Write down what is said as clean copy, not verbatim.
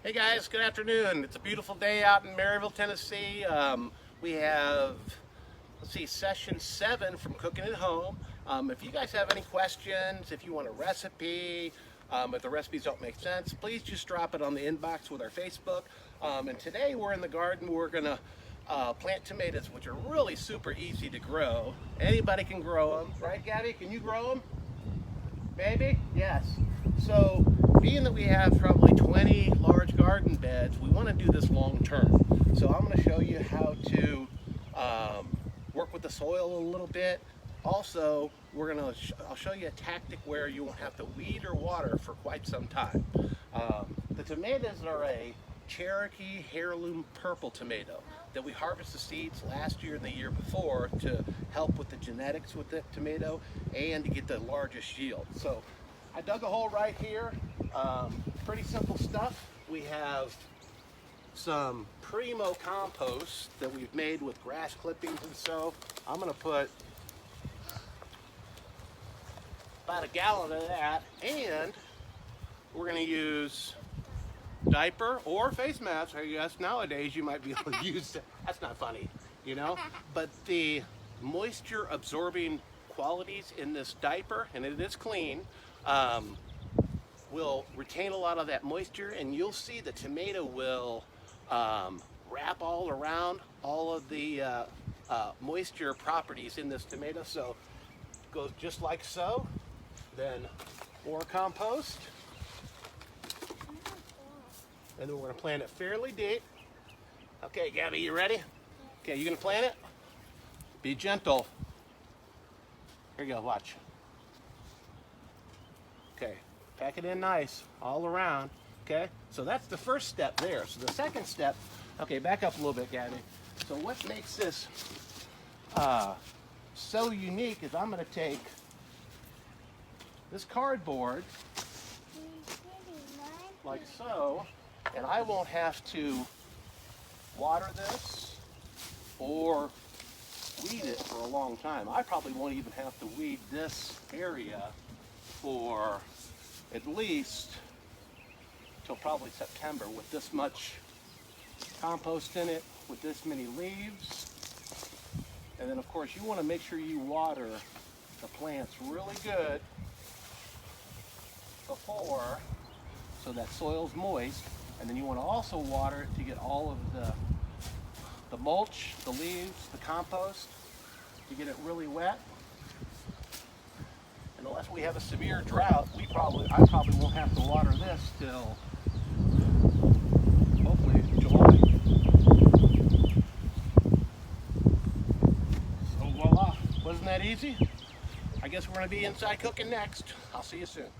Hey guys, good afternoon. It's a beautiful day out in Maryville, Tennessee. We have, session 7 from Cooking at Home. If you guys have any questions, if you want a recipe, if the recipes don't make sense, please just drop it on the inbox with our Facebook. And today we're in the garden. We're gonna plant tomatoes, which are really super easy to grow. Anybody can grow them, right, Gabby? Can you grow them? Maybe? Yes. So, being that we have probably 20 large garden beds, we want to do this long term. So I'm going to show you how to work with the soil a little bit. Also, I'll show you a tactic where you won't have to weed or water for quite some time. The tomatoes are a Cherokee heirloom purple tomato that we harvested seeds last year and the year before to help with the genetics with the tomato and to get the largest yield. So I dug a hole right here. Pretty simple stuff. We have some primo compost that we've made with grass clippings, and so I'm going to put about a gallon of that, and we're going to use diaper or face mask. I guess nowadays you might be able to use that. That's not funny, you know, but the moisture absorbing qualities in this diaper, and it is clean, will retain a lot of that moisture, and you'll see the tomato will wrap all around all of the moisture properties in this tomato. So it goes just like so. Then more compost, and then we're going to plant it fairly deep. Okay, Gabby, you ready? Okay, you going to plant it? Be gentle. Here you go, watch. Okay, pack it in nice all around. Okay, so that's the first step there. So the second step, okay, back up a little bit, Gabby. So what makes this so unique is I'm going to take this cardboard like so, and I won't have to water this or weed it for a long time. I probably won't even have to weed this area for at least till probably September with this much compost in it, with this many leaves. And then of course you want to make sure you water the plants really good before, so that soil's moist. And then you want to also water it to get all of the mulch, the leaves, the compost, to get it really wet. And unless we have a severe drought, I probably won't have to water this till hopefully July. So voila, wasn't that easy? I guess we're going to be inside cooking next. I'll see you soon.